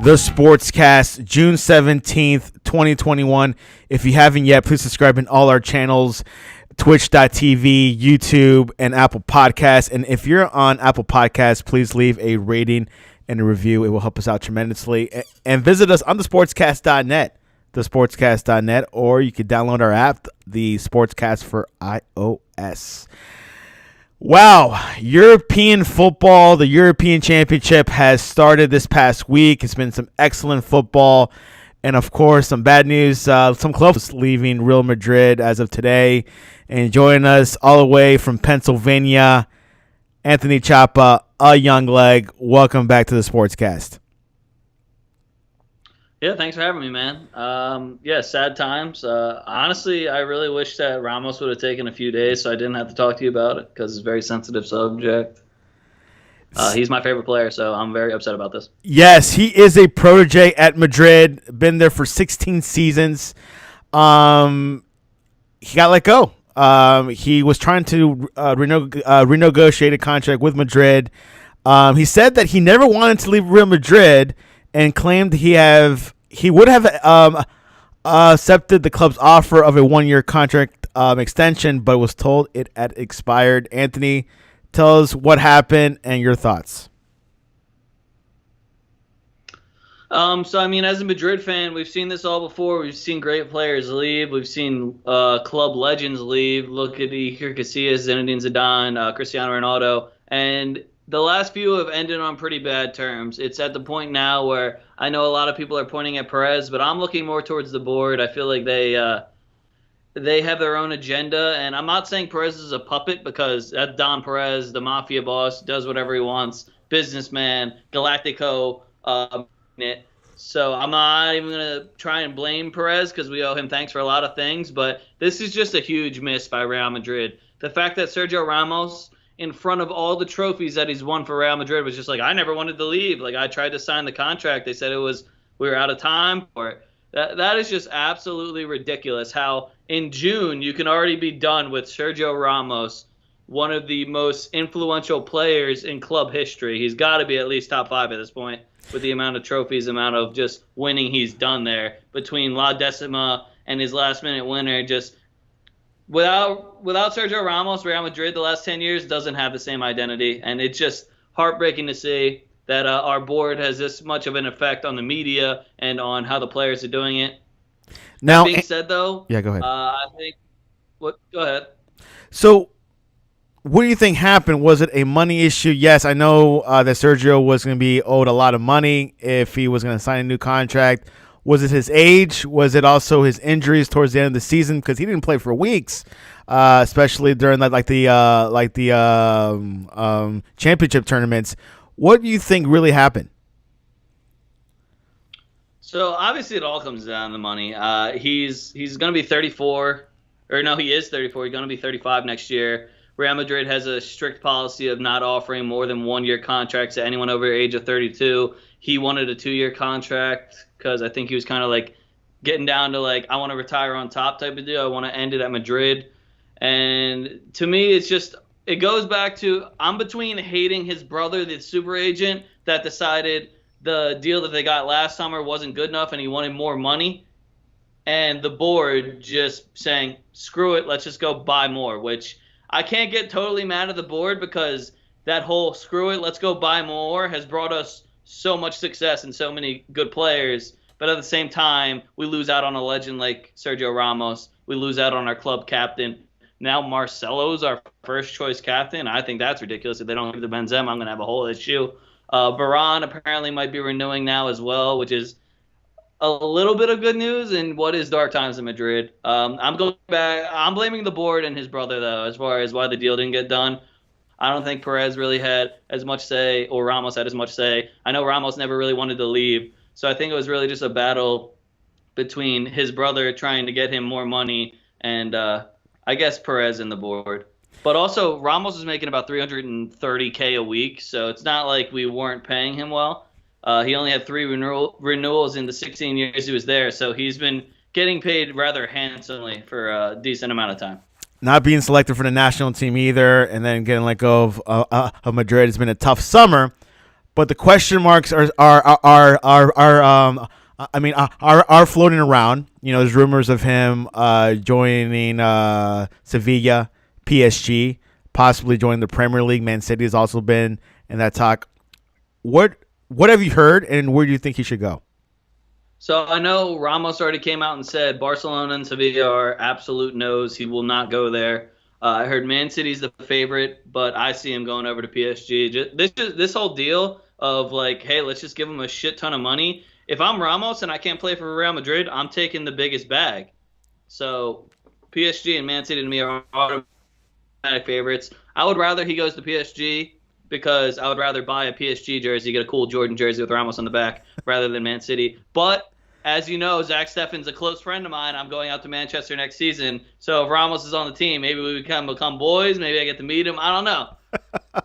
The Sportscast, June 17th, 2021. If you haven't yet, please subscribe in all our channels, twitch.tv, YouTube, and Apple Podcasts. And if you're on Apple Podcasts, please leave a rating and a review. It will help us out tremendously. And visit us on thesportscast.net, thesportscast.net, or you can download our app, the Sportscast for iOS. Wow, European football, the European Championship has started this past week. It's been some excellent football. And, of course, some bad news. Some clubs leaving Real Madrid as of today. And joining us all the way from Pennsylvania, Anthony Shopa, a young leg. Welcome back to the Sportscast. Yeah, thanks for having me, man. Sad times. Honestly, I really wish that Ramos would have taken a few days so I didn't have to talk to you about it because it's a very sensitive subject. He's my favorite player, so I'm very upset about this. Yes, he is a protege at Madrid. Been there for 16 seasons. He got let go. He was trying to renegotiate a contract with Madrid. He said that he never wanted to leave Real Madrid and claimed he would have accepted the club's offer of a one-year contract extension, but was told it had expired. Anthony, tell us what happened and your thoughts. As a Madrid fan, we've seen this all before. We've seen great players leave. We've seen club legends leave. Look at Iker Casillas, Zinedine Zidane, Cristiano Ronaldo. And the last few have ended on pretty bad terms. It's at the point now where I know a lot of people are pointing at Perez, but I'm looking more towards the board. I feel like they have their own agenda, and I'm not saying Perez is a puppet because that's Don Perez, the mafia boss, does whatever he wants, businessman, Galactico. So I'm not even going to try and blame Perez because we owe him thanks for a lot of things, but this is just a huge miss by Real Madrid. The fact that Sergio Ramos, in front of all the trophies that he's won for Real Madrid, was just like, I never wanted to leave. Like, I tried to sign the contract. They said we were out of time for it. That is just absolutely ridiculous how in June you can already be done with Sergio Ramos, one of the most influential players in club history. He's got to be at least top 5 at this point with the amount of trophies, amount of just winning he's done there between La Decima and his last-minute winner. Just without Sergio Ramos, Real Madrid the last 10 years doesn't have the same identity, and it's just heartbreaking to see that our board has this much of an effect on the media and on how the players are doing it. Now, that being said, though, yeah, go ahead. Go ahead. So, what do you think happened? Was it a money issue? Yes, I know that Sergio was going to be owed a lot of money if he was going to sign a new contract. Was it his age? Was it also his injuries towards the end of the season? Because he didn't play for weeks, especially during the championship tournaments. What do you think really happened? So obviously it all comes down to money. He's going to be 34, or no, he is 34. He's going to be 35 next year. Real Madrid has a strict policy of not offering more than one-year contracts to anyone over the age of 32. He wanted a 2-year contract because I think he was kind of like getting down to like, I want to retire on top type of deal. I want to end it at Madrid. And to me, it goes back to I'm between hating his brother, the super agent, that decided the deal that they got last summer wasn't good enough and he wanted more money, and the board just saying, screw it, let's just go buy more, which I can't get totally mad at the board because that whole screw it, let's go buy more has brought us so much success and so many good players. But at the same time, we lose out on a legend like Sergio Ramos. We lose out on our club captain. Now Marcelo's our first choice captain. I think that's ridiculous. If they don't give the Benzema, I'm going to have a whole issue. Varane apparently might be renewing now as well, which is a little bit of good news in what is dark times in Madrid. I'm going back. I'm blaming the board and his brother, though, as far as why the deal didn't get done. I don't think Perez really had as much say, or Ramos had as much say. I know Ramos never really wanted to leave, so I think it was really just a battle between his brother trying to get him more money and I guess Perez and the board. But also, Ramos is making about $330K a week, so it's not like we weren't paying him well. He only had 3 renewals in the 16 years he was there, so he's been getting paid rather handsomely for a decent amount of time. Not being selected for the national team either, and then getting let go of Madrid has been a tough summer. but the question marks are floating around. You know, there's rumors of him joining Sevilla, PSG, possibly joining the Premier League. Man City has also been in that talk. What have you heard, and where do you think he should go? So I know Ramos already came out and said Barcelona and Sevilla are absolute no's. He will not go there. I heard Man City's the favorite, but I see him going over to PSG. This whole deal of like, hey, let's just give him a shit ton of money. If I'm Ramos and I can't play for Real Madrid, I'm taking the biggest bag. So PSG and Man City to me are automatic favorites. I would rather he goes to PSG because I would rather buy a PSG jersey, get a cool Jordan jersey with Ramos on the back, rather than Man City. But as you know, Zach Steffen's a close friend of mine. I'm going out to Manchester next season. So if Ramos is on the team, maybe we can become boys. Maybe I get to meet him. I don't know.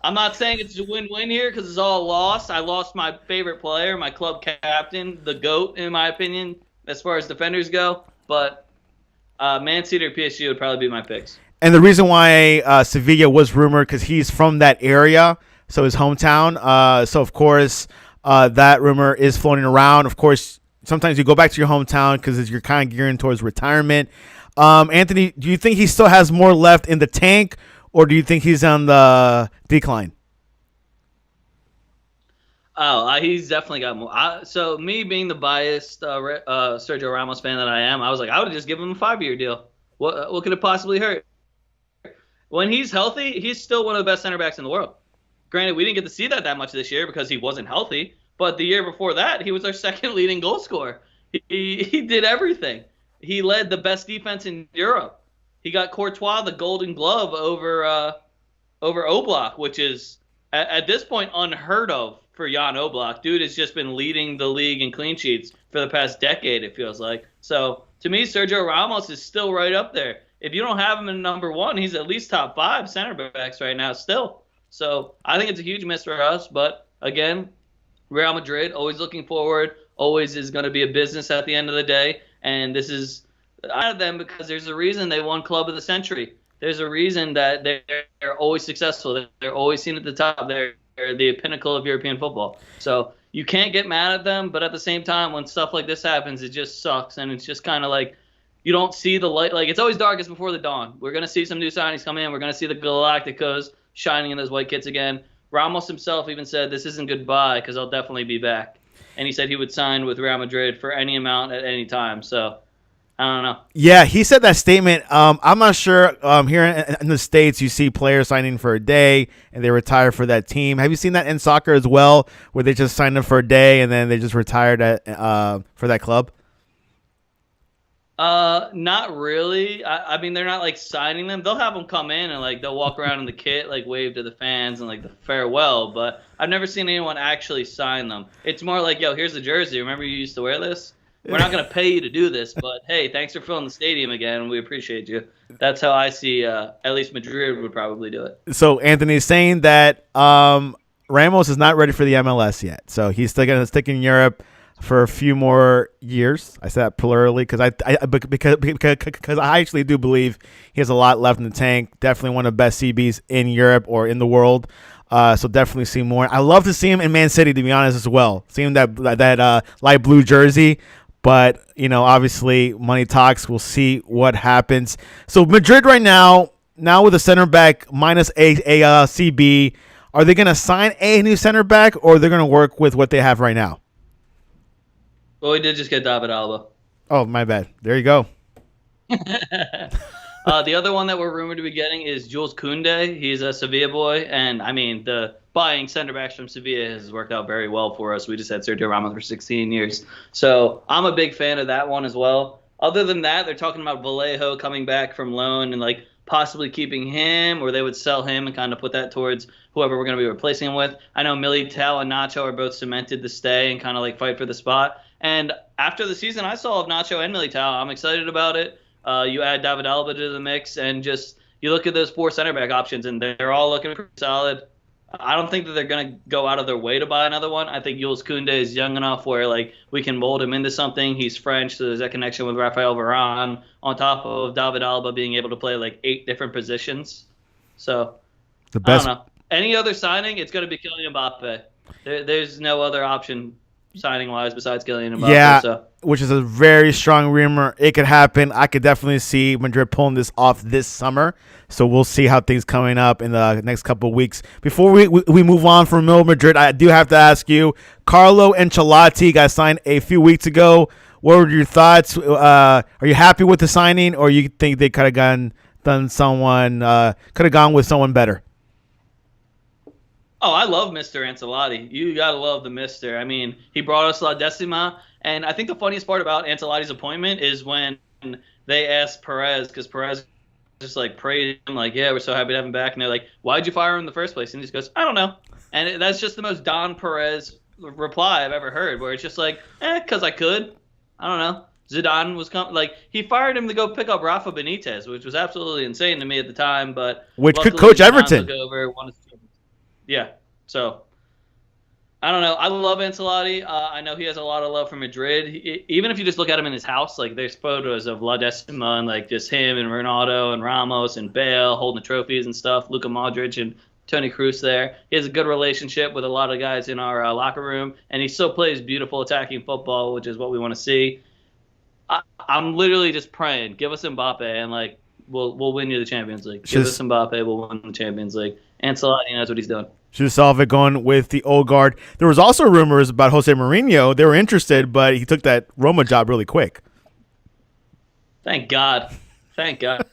I'm not saying it's a win-win here because it's all a loss. I lost my favorite player, my club captain, the GOAT, in my opinion, as far as defenders go. But Man City or PSG would probably be my picks. And the reason why Sevilla was rumored because he's from that area, so his hometown. So, of course, that rumor is floating around. Of course, sometimes you go back to your hometown because you're kind of gearing towards retirement. Anthony, do you think he still has more left in the tank, or do you think he's on the decline? Oh, he's definitely got more. So me being the biased Sergio Ramos fan that I am, I was like, I would just give him a 5-year deal. What could it possibly hurt? When he's healthy, he's still one of the best center backs in the world. Granted, we didn't get to see that much this year because he wasn't healthy. But the year before that, he was our second leading goal scorer. He did everything. He led the best defense in Europe. He got Courtois the Golden Glove over Oblak, which is at this point unheard of for Jan Oblak. Dude has just been leading the league in clean sheets for the past decade, it feels like. So to me, Sergio Ramos is still right up there. If you don't have him in number one, he's at least top 5 center backs right now still. So I think it's a huge miss for us. But again, Real Madrid, always looking forward, always is going to be a business at the end of the day. And this is out of them because there's a reason they won Club of the Century. There's a reason that they're always successful. They're always seen at the top. They're the pinnacle of European football. So you can't get mad at them, but at the same time, when stuff like this happens, it just sucks. And it's just kind of like you don't see the light. Like, it's always darkest before the dawn. We're going to see some new signings come in. We're going to see the Galacticos shining in those white kits again. Ramos himself even said, this isn't goodbye because I'll definitely be back. And he said he would sign with Real Madrid for any amount at any time. So I don't know. Yeah, he said that statement. I'm not sure. Here in the States, you see players signing for a day and they retire for that team. Have you seen that in soccer as well, where they just signed up for a day and then they just retired for that club? Not really. I mean, they're not like signing them. They'll have them come in and like they'll walk around in the kit, like wave to the fans and like the farewell. But I've never seen anyone actually sign them. It's more like, yo, here's the jersey. Remember you used to wear this? We're not going to pay you to do this, but hey, thanks for filling the stadium again. We appreciate you. That's how I see, at least Madrid would probably do it. So Anthony's saying that Ramos is not ready for the MLS yet. So he's still going to stick in Europe for a few more years. I said that plurally because I actually do believe he has a lot left in the tank. Definitely one of the best CBs in Europe or in the world. So definitely see more. I love to see him in Man City, to be honest, as well. See him that light blue jersey. But, you know, obviously money talks. We'll see what happens. So Madrid right now with a center back minus a CB, are they going to sign a new center back or they're going to work with what they have right now? Well, we did just get David Alba. Oh, my bad. There you go. The other one that we're rumored to be getting is Jules Koundé. He's a Sevilla boy, and I mean the buying center backs from Sevilla has worked out very well for us. We just had Sergio Ramos for 16 years, so I'm a big fan of that one as well. Other than that, they're talking about Vallejo coming back from loan and like possibly keeping him, or they would sell him and kind of put that towards whoever we're going to be replacing him with. I know Militao and Nacho are both cemented to stay and kind of like fight for the spot. And after the season I saw of Nacho and Militao, I'm excited about it. You add David Alba to the mix, and just you look at those 4 center back options, and they're all looking pretty solid. I don't think that they're going to go out of their way to buy another one. I think Jules Koundé is young enough where like we can mold him into something. He's French, so there's that connection with Raphael Varane on top of David Alba being able to play like 8 different positions. So the best. I don't know. Any other signing, it's going to be Kylian Mbappe. There's no other option signing wise besides Kylian Mbappe. Yeah, So which is a very strong rumor. It could happen. I could definitely see Madrid pulling this off this summer. So we'll see how things coming up in the next couple of weeks. Before we move on from Real Madrid, I do have to ask you, Carlo Ancelotti got signed a few weeks ago. What were your thoughts? Are you happy with the signing, or you think they could have could have gone with someone better? Oh, I love Mr. Ancelotti. You gotta love the Mister. I mean, he brought us La Decima, and I think the funniest part about Ancelotti's appointment is when they asked Perez, because Perez just like praised him, like, "Yeah, we're so happy to have him back." And they're like, "Why'd you fire him in the first place?" And he just goes, "I don't know." And that's just the most Don Perez reply I've ever heard, where it's just like, "'Cause I could." I don't know. Zidane was he fired him to go pick up Rafa Benitez, which was absolutely insane to me at the time, but Which could luckily coach Zidane Everton. took over, won his. Yeah. So I don't know. I love Ancelotti. I know he has a lot of love for Madrid. Even if you just look at him in his house, like there's photos of La Decima and like just him and Ronaldo and Ramos and Bale holding the trophies and stuff. Luka Modric and Toni Kroos there. He has a good relationship with a lot of guys in our locker room, and he still plays beautiful attacking football, which is what we want to see. I'm literally just praying, give us Mbappe, and like we'll win you the Champions League. Give us Mbappe, we'll win the Champions League. Ancelotti knows what he's doing. Should have solved it going with the old guard. There was also rumors about Jose Mourinho. They were interested, but he took that Roma job really quick. Thank God. Thank God.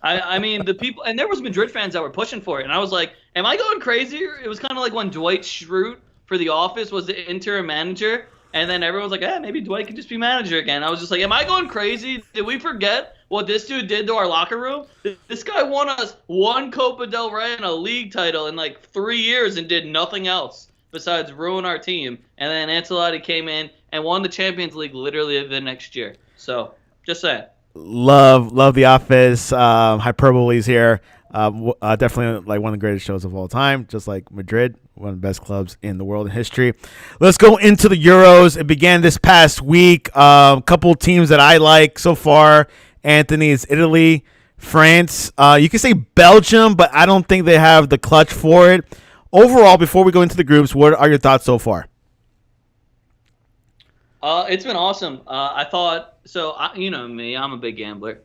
I mean, the people, and there was Madrid fans that were pushing for it, and I was like, am I going crazy? It was kind of like when Dwight Schrute for The Office was the interim manager, and then everyone was like, maybe Dwight can just be manager again. I was just like, am I going crazy? Did we forget what this dude did to our locker room? This guy won us one Copa del Rey and a league title in like 3 years and did nothing else besides ruin our team. And then Ancelotti came in and won the Champions League literally the next year. So, just saying. Love The Office. Hyperboles here. Definitely like one of the greatest shows of all time, just like Madrid, one of the best clubs in the world in history. Let's go into the Euros. It began this past week. A couple teams that I like so far, Anthony, is Italy, France. You can say Belgium, but I don't think they have the clutch for it. Overall, before we go into the groups, what are your thoughts so far? It's been awesome. I thought, you know me, I'm a big gambler.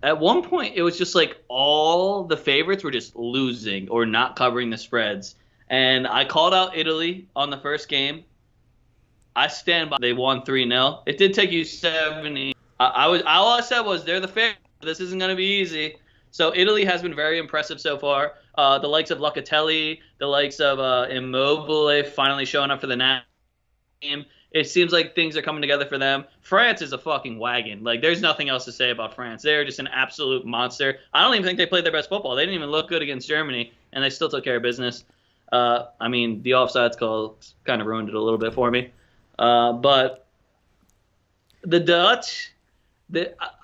At one point, it was just like all the favorites were just losing or not covering the spreads. And I called out Italy on the first game. I stand by. They won 3-0. It did take you 70. All I said was they're the favorite. This isn't going to be easy. So Italy has been very impressive so far. The likes of Locatelli, the likes of Immobile finally showing up for the national team. It seems like things are coming together for them. France is a fucking wagon. Like, there's nothing else to say about France. They're just an absolute monster. I don't even think they played their best football. They didn't even look good against Germany, and they still took care of business. I mean, the offsides call kind of ruined it a little bit for me. But the Dutch,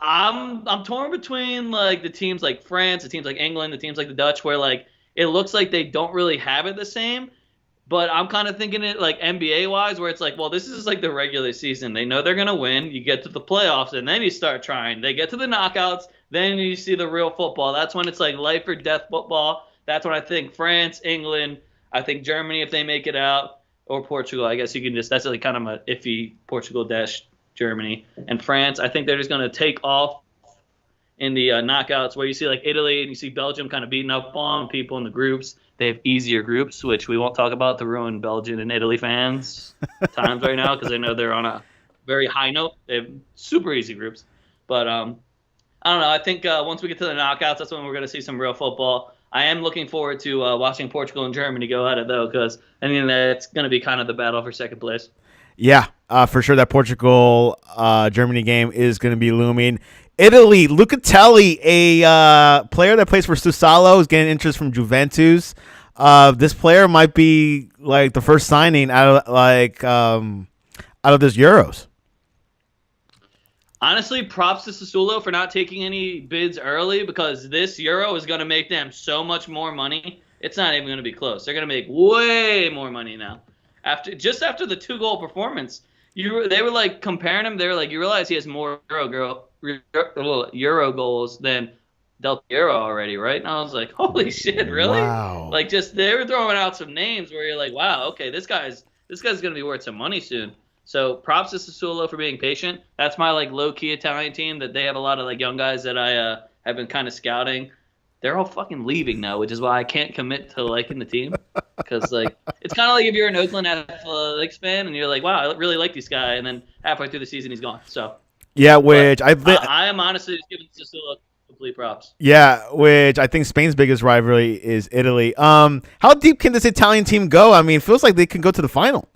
I'm torn between, like, the teams like France, the teams like England, the teams like the Dutch, where, like, it looks like they don't really have it the same. But I'm kind of thinking it like NBA-wise, where it's like, well, this is like the regular season. They know they're going to win. You get to the playoffs, and then you start trying. They get to the knockouts, then you see the real football. That's when it's like life or death football. That's when I think France, England, I think Germany if they make it out, or Portugal. I guess you can just – that's like kind of a iffy Portugal-Germany. And France, I think they're just going to take off in the knockouts, where you see like Italy and you see Belgium kind of beating up on people in the groups. They have easier groups, which we won't talk about to ruin Belgian and Italy fans' times right now, because I know they're on a very high note. They have super easy groups. But I don't know. I think once we get to the knockouts, that's when we're going to see some real football. I am looking forward to watching Portugal and Germany go at it, though, because I mean that's going to be kind of the battle for second place. Yeah, for sure that Portugal-Germany game is going to be looming. Italy, Locatelli, a player that plays for Sassuolo, is getting interest from Juventus. This player might be like the first signing out of this Euros. Honestly, props to Sassuolo for not taking any bids early, because this Euro is going to make them so much more money. It's not even going to be close. They're going to make way more money now. After the 2-goal performance, they were like comparing him. They were like, you realize he has more Euro goals than Del Piero already, right? And I was like, holy shit, really? Wow. Like, just they were throwing out some names where you're like, wow, okay, this guy's gonna be worth some money soon. So props to Sassuolo for being patient. That's my like low key Italian team that they have a lot of like young guys that I have been kind of scouting. They're all fucking leaving now, which is why I can't commit to liking the team. Because like it's kind of like if you're an Oakland Athletics fan and you're like, wow, I really like this guy, and then halfway through the season he's gone. So Yeah, but which I am honestly just giving Sassuolo complete props. which I think Spain's biggest rivalry is Italy. How deep can this Italian team go? I mean, it feels like they can go to the final.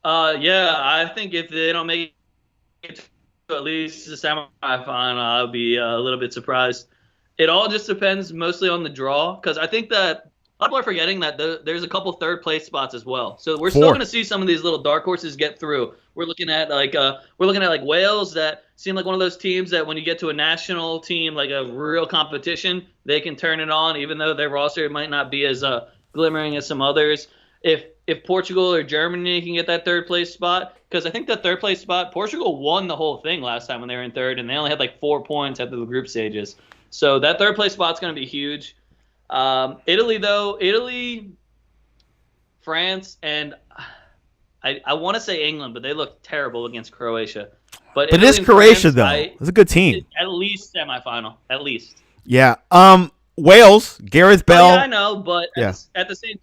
Yeah, I think if they don't make it to at least the semifinal, I'll be a little bit surprised. It all just depends mostly on the draw, because I think that a lot of people are forgetting that there's a couple third place spots as well. So we're still Four. going to see some of these little dark horses get through. We're looking at like Wales, that seem like one of those teams that when you get to a national team, like a real competition, they can turn it on, even though their roster might not be as glimmering as some others. If Portugal or Germany can get that third place spot, because I think that third place spot, Portugal won the whole thing last time when they were in third, and they only had like 4 points after the group stages. So that third place spot's going to be huge. Italy, France, and I want to say England, but they look terrible against Croatia. But it is Croatia, though. It's a good team. At least semifinal, at least. Yeah. Wales, Gareth Bale. Oh, yeah, I know, but Yeah. at the same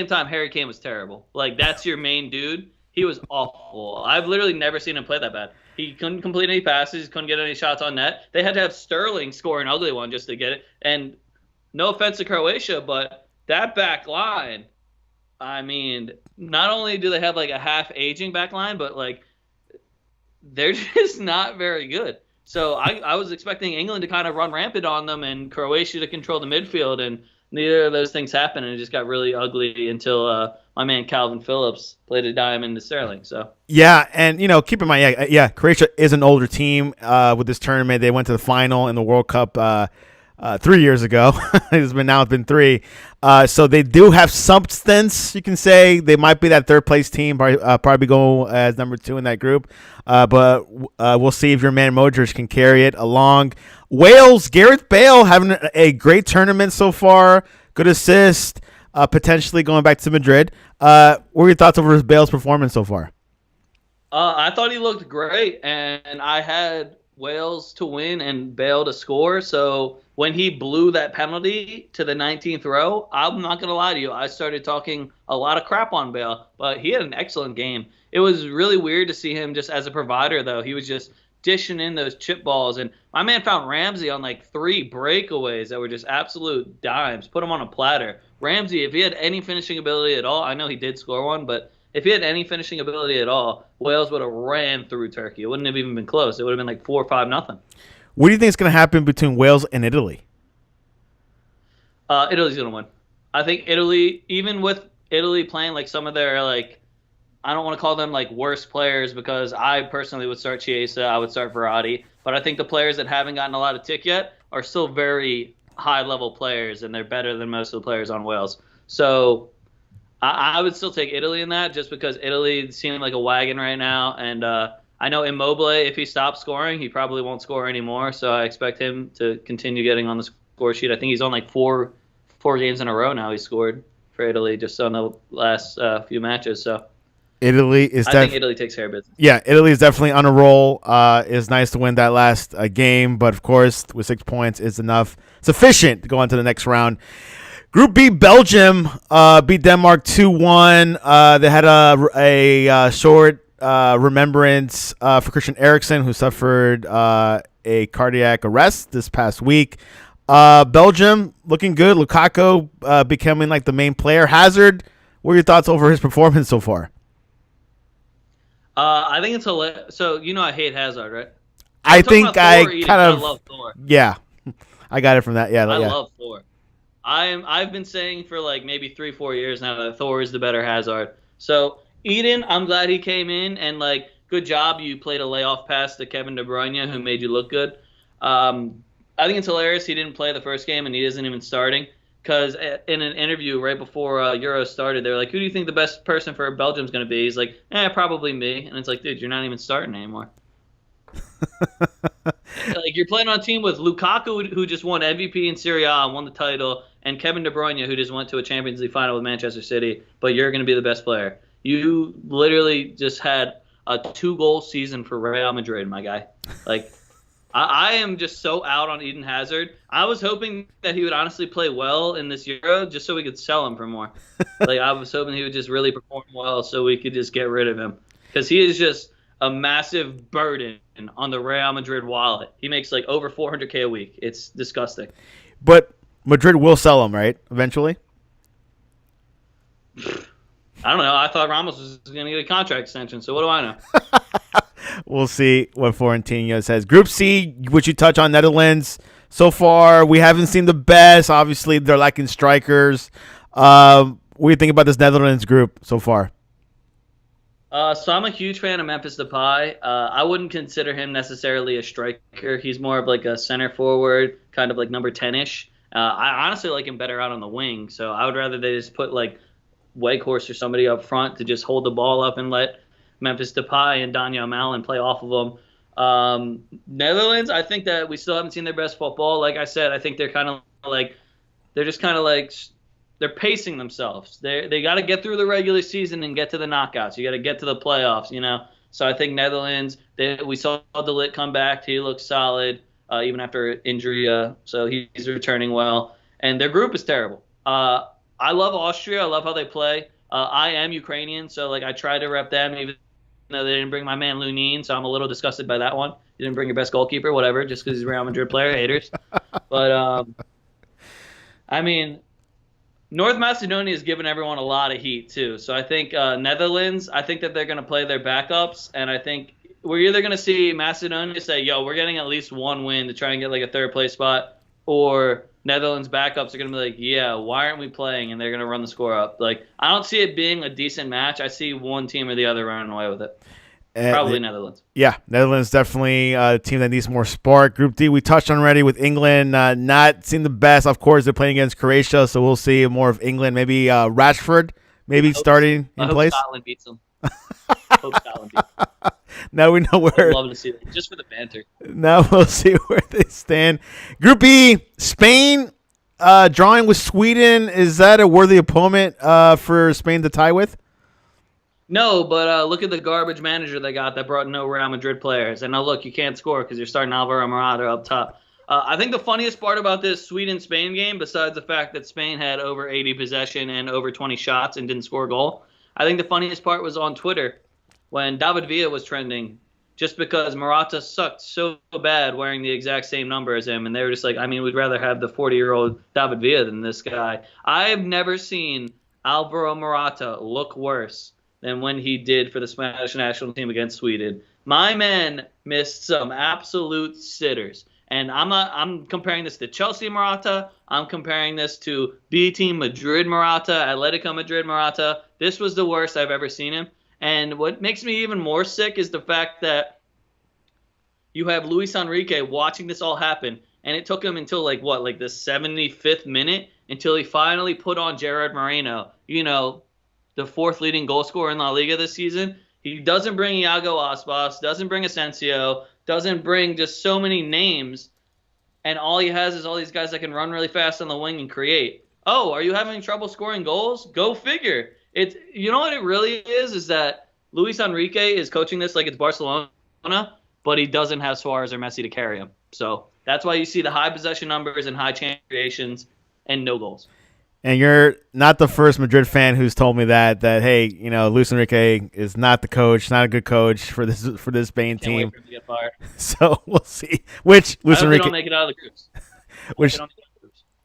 time, Harry Kane was terrible. Like, that's your main dude. He was awful. I've literally never seen him play that bad. He couldn't complete any passes, couldn't get any shots on net. They had to have Sterling score an ugly one just to get it. And no offense to Croatia, but that back line, I mean, not only do they have like a half aging back line, but like they're just not very good. So I was expecting England to kind of run rampant on them and Croatia to control the midfield, and neither of those things happened, and it just got really ugly until my man Calvin Phillips played a dime into Sterling. So Yeah, and keep in mind, Croatia is an older team with this tournament. They went to the final in the World Cup 3 years ago. It's been 3. So they do have substance. You can say they might be that third place team, probably go as number 2 in that group. But we'll see if your man Modric can carry it along. Wales, Gareth Bale having a great tournament so far. Good assist. Potentially going back to Madrid. What were your thoughts over Bale's performance so far? I thought he looked great, and I had Wales to win and Bale to score. So when he blew that penalty to the 19th row, I'm not going to lie to you, I started talking a lot of crap on Bale, but he had an excellent game. It was really weird to see him just as a provider, though. He was just dishing in those chip balls, and my man found Ramsey on like 3 breakaways that were just absolute dimes. Put him on a platter. Ramsey, if he had any finishing ability at all, I know he did score one, but if he had any finishing ability at all, Wales would have ran through Turkey. It wouldn't have even been close. It would have been like 4 or 5-0. What do you think is going to happen between Wales and Italy? Italy's going to win. I think Italy, even with Italy playing like some of their like, I don't want to call them like worst players, because I personally would start Chiesa, I would start Verratti, but I think the players that haven't gotten a lot of tick yet are still very high-level players, and they're better than most of the players on Wales. So I would still take Italy in that, just because Italy seems like a wagon right now. And I know Immobile, if he stops scoring, he probably won't score anymore. So I expect him to continue getting on the score sheet. I think he's on like four games in a row now. He scored for Italy just on the last few matches. So I think Italy takes care of business. Yeah, Italy is definitely on a roll. It's nice to win that last game, but of course, with 6 points is sufficient to go on to the next round. Group B, Belgium beat Denmark 2-1. They had a short remembrance for Christian Eriksen, who suffered a cardiac arrest this past week. Belgium looking good. Lukaku becoming like the main player. Hazard, what are your thoughts over his performance so far? I think it's hilarious. So, I hate Hazard, right? I think I kind of love Thor. Yeah, I got it from that. Yeah, I love Thor. I've been saying for like maybe 3-4 years now that Thor is the better Hazard. So Eden, I'm glad he came in, and like good job, you played a layoff pass to Kevin De Bruyne, who made you look good. I think it's hilarious he didn't play the first game and he isn't even starting, because in an interview right before Euro started, they were like, who do you think the best person for Belgium's going to be? He's like, probably me. And it's like, dude, you're not even starting anymore. Like, Like you're playing on a team with Lukaku, who just won MVP in Serie A and won the title, and Kevin De Bruyne, who just went to a Champions League final with Manchester City. But you're going to be the best player. You literally just had a 2-goal season for Real Madrid, my guy. Like, I am just so out on Eden Hazard. I was hoping that he would honestly play well in this Euro just so we could sell him for more. Like, I was hoping he would just really perform well so we could just get rid of him. Because he is just a massive burden on the Real Madrid wallet. He makes like over $400K a week. It's disgusting. But Madrid will sell him, right? Eventually? I don't know. I thought Ramos was going to get a contract extension, so what do I know? We'll see what Florentino says. Group C, which you touch on, Netherlands. So far, we haven't seen the best. Obviously, they're lacking strikers. What do you think about this Netherlands group so far? So I'm a huge fan of Memphis Depay. I wouldn't consider him necessarily a striker. He's more of like a center forward, kind of like number 10-ish. I honestly like him better out on the wing, so I would rather they just put like Weghorst or somebody up front to just hold the ball up and let Memphis Depay and Daniel Malen play off of them. Netherlands, I think that we still haven't seen their best football. Like I said, I think they're they're pacing themselves. They got to get through the regular season and get to the knockouts. You got to get to the playoffs, you know. So I think Netherlands, we saw De Ligt come back. He looks solid even after injury. So he's returning well. And their group is terrible. I love Austria. I love how they play. I am Ukrainian, so like I try to rep them, even though they didn't bring my man Lunin, so I'm a little disgusted by that one. You didn't bring your best goalkeeper, whatever, just because he's a Real Madrid player, haters. But I mean, North Macedonia has given everyone a lot of heat too. So I think Netherlands, I think that they're going to play their backups, and I think we're either going to see Macedonia say, "Yo, we're getting at least one win to try and get like a third place spot," or Netherlands backups are going to be like, yeah, why aren't we playing? And they're going to run the score up. Like, I don't see it being a decent match. I see one team or the other running away with it. Probably Netherlands. Yeah, Netherlands definitely a team that needs more spark. Group D, we touched on already with England. Not seeing the best. Of course, they're playing against Croatia, so we'll see more of England. Maybe Rashford starting in place. Scotland beats them. Hope Scotland beats them. Now we know where. I'd love to see that, just for the banter. Now we'll see where they stand. Group B, Spain drawing with Sweden. Is that a worthy opponent for Spain to tie with? No, but look at the garbage manager they got that brought no Real Madrid players. And now look, you can't score because you're starting Alvaro Morata up top. I think the funniest part about this Sweden-Spain game, besides the fact that Spain had over 80 possession and over 20 shots and didn't score a goal, I think the funniest part was on Twitter when David Villa was trending, just because Morata sucked so bad wearing the exact same number as him. And they were just like, I mean, we'd rather have the 40-year-old David Villa than this guy. I've never seen Alvaro Morata look worse than when he did for the Spanish national team against Sweden. My man missed some absolute sitters. And I'm comparing this to Chelsea Morata. I'm comparing this to B Team Madrid Morata, Atletico Madrid Morata. This was the worst I've ever seen him. And what makes me even more sick is the fact that you have Luis Enrique watching this all happen, and it took him until the 75th minute until he finally put on Gerard Moreno, the fourth leading goal scorer in La Liga this season. He doesn't bring Iago Aspas, doesn't bring Asensio, doesn't bring just so many names, and all he has is all these guys that can run really fast on the wing and create. Oh, are you having trouble scoring goals? Go figure. You know what it really is that Luis Enrique is coaching this like it's Barcelona, but he doesn't have Suarez or Messi to carry him. So that's why you see the high possession numbers and high chance creations and no goals. And you're not the first Madrid fan who's told me that hey, Luis Enrique is not the coach, not a good coach for this Spain Can't team. Wait for him to get fired. So we'll see which Luis Enrique don't make it out of the groups.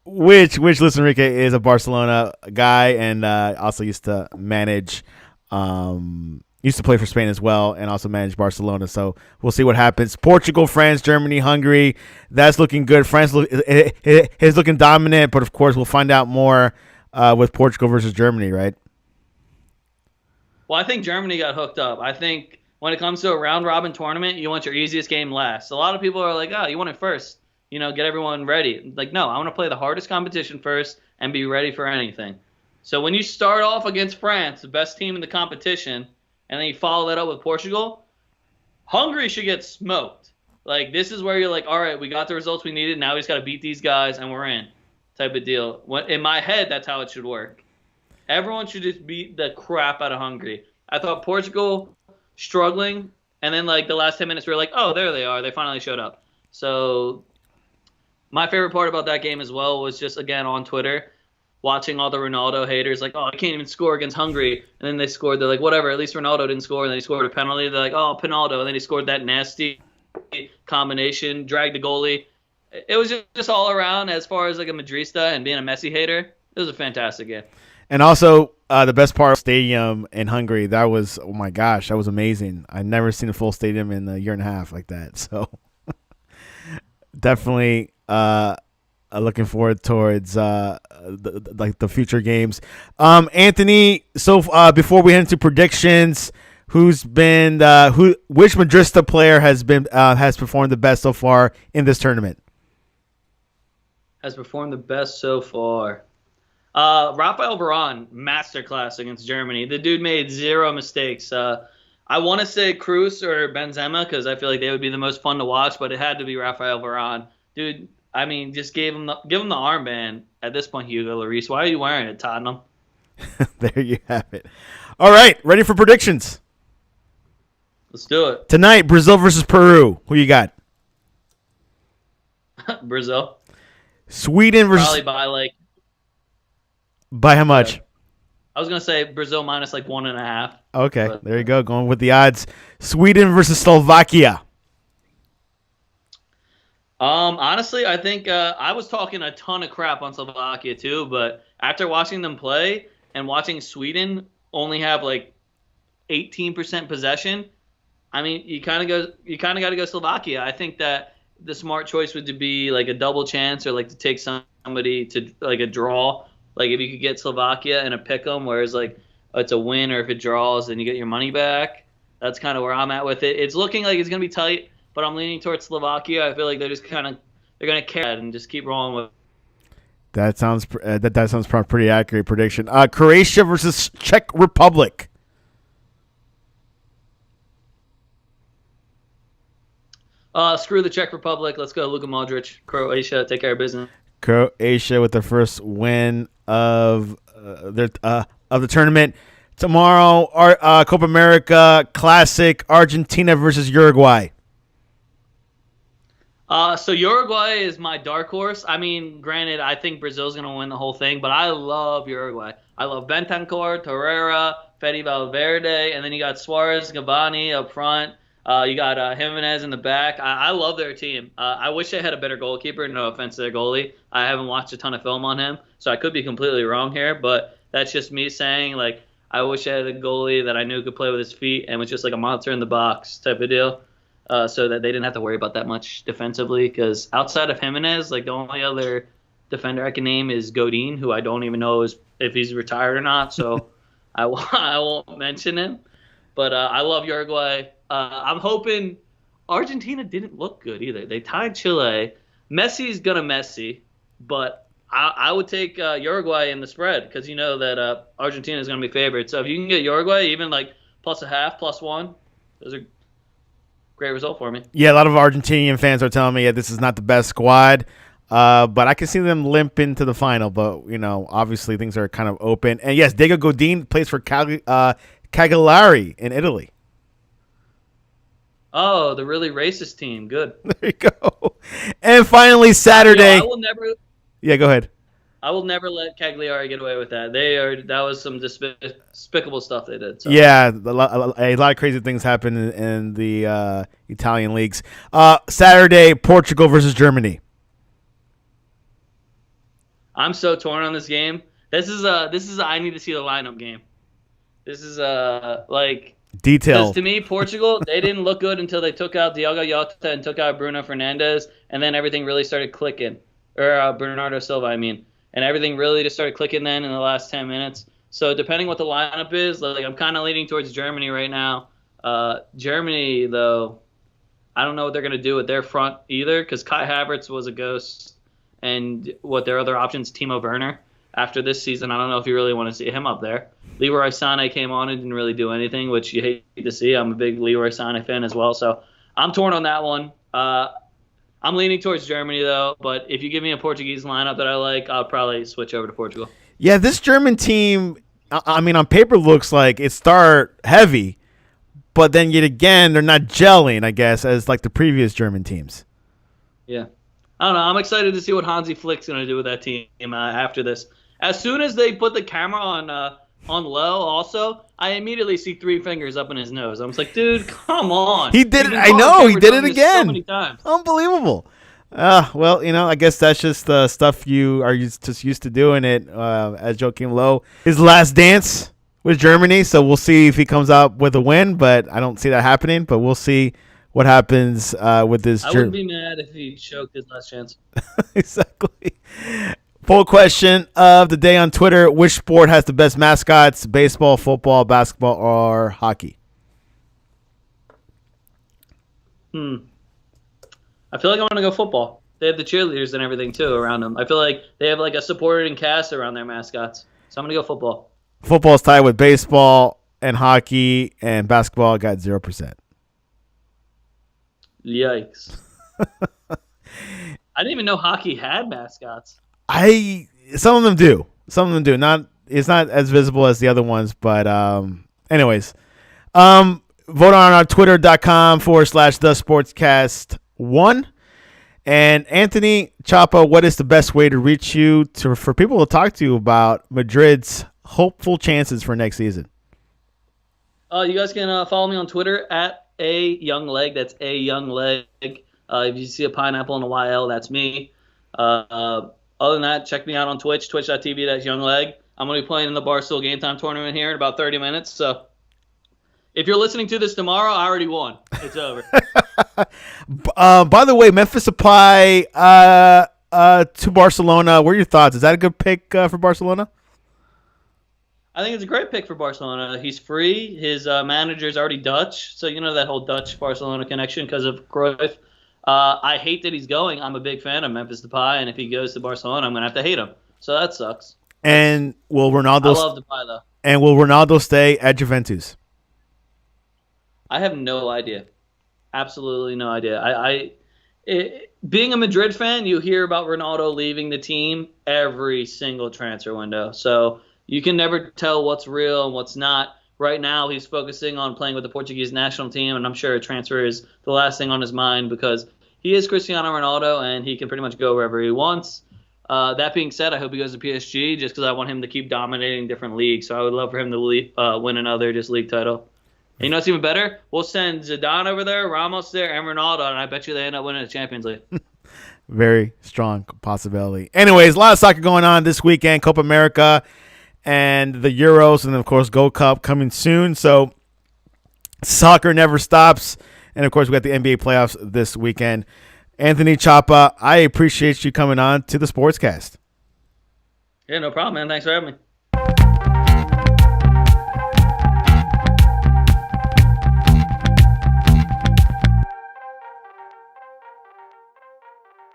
Which Luis Enrique is a Barcelona guy and also used to manage, used to play for Spain as well and also manage Barcelona. So we'll see what happens. Portugal, France, Germany, Hungary. That's looking good. France is looking dominant, but of course we'll find out more with Portugal versus Germany, right? Well, I think Germany got hooked up. I think when it comes to a round-robin tournament, you want your easiest game last. A lot of people are like, oh, you want it first. Get everyone ready. Like, no, I want to play the hardest competition first and be ready for anything. So when you start off against France, the best team in the competition, and then you follow that up with Portugal, Hungary should get smoked. Like, this is where you're like, all right, we got the results we needed. Now we just got to beat these guys, and we're in type of deal. In my head, that's how it should work. Everyone should just beat the crap out of Hungary. I thought Portugal struggling, and then, like, the last 10 minutes, we were like, oh, there they are. They finally showed up. So my favorite part about that game as well was just, again, on Twitter, watching all the Ronaldo haters like, oh, I can't even score against Hungary. And then they scored. They're like, whatever, at least Ronaldo didn't score. And then he scored a penalty. They're like, oh, Pinaldo. And then he scored that nasty combination, dragged the goalie. It was just all around, as far as like a Madrista and being a Messi hater, it was a fantastic game. And also, the best part of the stadium in Hungary, that was, oh my gosh, that was amazing. I've never seen a full stadium in a year and a half like that. So definitely looking forward towards the future games. Anthony, so before we head into predictions, which Madrista player has performed the best so far in this tournament? Has performed the best so far. Rafael Varane, masterclass against Germany. The dude made zero mistakes. I want to say Kroos or Benzema because I feel like they would be the most fun to watch, but it had to be Rafael Varane. Dude, I mean, just give him the armband at this point, Hugo Lloris. Why are you wearing it, Tottenham? There you have it. All right, ready for predictions? Let's do it. Tonight, Brazil versus Peru. Who you got? Brazil. Sweden versus... Probably by how much? I was going to say Brazil minus like 1.5. Okay, there you go. Going with the odds. Sweden versus Slovakia. Honestly, I think I was talking a ton of crap on Slovakia too, but after watching them play and watching Sweden only have like 18% possession, I mean, you kind of got to go Slovakia. I think that the smart choice would be like a double chance or like to take somebody to like a draw. Like if you could get Slovakia and a pick 'em, whereas like it's a win, or if it draws, then you get your money back. That's kind of where I'm at with it. It's looking like it's gonna be tight, but I'm leaning towards Slovakia. I feel like they're gonna care and just keep rolling with. That sounds pretty accurate prediction. Croatia versus Czech Republic. Screw the Czech Republic. Let's go, Luka Modric. Croatia, take care of business. Croatia with their first win of the tournament. Tomorrow, Copa America Classic, Argentina versus Uruguay. So Uruguay is my dark horse. I mean, granted, I think Brazil's going to win the whole thing, but I love Uruguay. I love Bentancur, Torreira, Fede Valverde, and then you got Suarez, Cavani up front. You got Jimenez in the back. I love their team. I wish they had a better goalkeeper. No offense to their goalie. I haven't watched a ton of film on him, so I could be completely wrong here, but that's just me saying, like, I wish I had a goalie that I knew could play with his feet and was just like a monster in the box type of deal, so that they didn't have to worry about that much defensively. Because outside of Jimenez, like, the only other defender I can name is Godin, who I don't even know if he's retired or not, so I won't mention him. But I love Uruguay. I'm hoping Argentina didn't look good either. They tied Chile. Messi's gonna Messi, but I would take Uruguay in the spread because you know that Argentina is gonna be favored. So if you can get Uruguay, even like +0.5, +1, those are great result for me. Yeah, a lot of Argentinian fans are telling me this is not the best squad, but I can see them limp into the final. But you know, obviously things are kind of open. And yes, Diego Godin plays for Cagliari in Italy. Oh, the really racist team. Good. There you go. And finally, Saturday. I will never. Yeah, go ahead. I will never let Cagliari get away with that. That was some despicable stuff they did. So. Yeah, a lot of crazy things happen in the Italian leagues. Saturday, Portugal versus Germany. I'm so torn on this game. This is I need to see the lineup game. This is like. Detail. Because to me, Portugal, they didn't look good until they took out Diogo Jota and took out Bruno Fernandes, and then everything really started clicking. Or Bernardo Silva, I mean. And everything really just started clicking then in the last 10 minutes. So depending what the lineup is, like I'm kind of leaning towards Germany right now. Germany, though, I don't know what they're going to do with their front either because Kai Havertz was a ghost. And what their other options, Timo Werner. After this season, I don't know if you really want to see him up there. Leroy Sané came on and didn't really do anything, which you hate to see. I'm a big Leroy Sané fan as well, so I'm torn on that one. I'm leaning towards Germany, though. But if you give me a Portuguese lineup that I like, I'll probably switch over to Portugal. Yeah, this German team, I mean, on paper looks like it start heavy, but then yet again, they're not gelling, I guess, as like the previous German teams. Yeah. I don't know. I'm excited to see what Hansi Flick's going to do with that team after this. As soon as they put the camera on low, also, I immediately see 3 fingers up in his nose. I'm just like, dude, come on. He did it. I know. He did it again. So many times. Unbelievable. Well, I guess that's just the stuff you are just used to doing it. As Joachim Low, his last dance with Germany, so we'll see if he comes out with a win, but I don't see that happening. But we'll see what happens with this. I wouldn't be mad if he choked his last chance. Exactly. Poll question of the day on Twitter: which sport has the best mascots? Baseball, football, basketball, or hockey? I feel like I want to go football. They have the cheerleaders and everything, too, around them. I feel like they have like a supporting cast around their mascots. So I'm going to go football. Football's tied with baseball and hockey, and basketball got 0%. Yikes. I didn't even know hockey had mascots. Some of them do. Some of them do. It's not as visible as the other ones, but anyways. Vote on our twitter.com/thesportscast1. And Anthony Shopa, what is the best way to reach you for people to talk to you about Madrid's hopeful chances for next season? You guys can follow me on Twitter at @ayoungleg. That's @ayoungleg. If you see a pineapple in a YL, that's me. Other than that, check me out on Twitch, twitch.tv/youngleg. I'm going to be playing in the Barstool Game Time tournament here in about 30 minutes. So if you're listening to this tomorrow, I already won. It's over. By the way, Memphis Supply to Barcelona. What are your thoughts? Is that a good pick for Barcelona? I think it's a great pick for Barcelona. He's free. His manager's already Dutch. So you know that whole Dutch-Barcelona connection because of Cruyff. I hate that he's going. I'm a big fan of Memphis Depay, and if he goes to Barcelona, I'm going to have to hate him. So that sucks. And will Ronaldo? I love Depay, though. And will Ronaldo stay at Juventus? I have no idea. Absolutely no idea. Being a Madrid fan, you hear about Ronaldo leaving the team every single transfer window. So you can never tell what's real and what's not. Right now, he's focusing on playing with the Portuguese national team, and I'm sure a transfer is the last thing on his mind because he is Cristiano Ronaldo, and he can pretty much go wherever he wants. That being said, I hope he goes to PSG just because I want him to keep dominating different leagues. So I would love for him to win another league title. And you know what's even better? We'll send Zidane over there, Ramos there, and Ronaldo, and I bet you they end up winning the Champions League. Very strong possibility. Anyways, a lot of soccer going on this weekend. Copa America and the Euros, and, of course, Gold Cup coming soon. So soccer never stops. And, of course, we got the NBA playoffs this weekend. Anthony Shopa, I appreciate you coming on to the Sportscast. Yeah, no problem, man. Thanks for having me.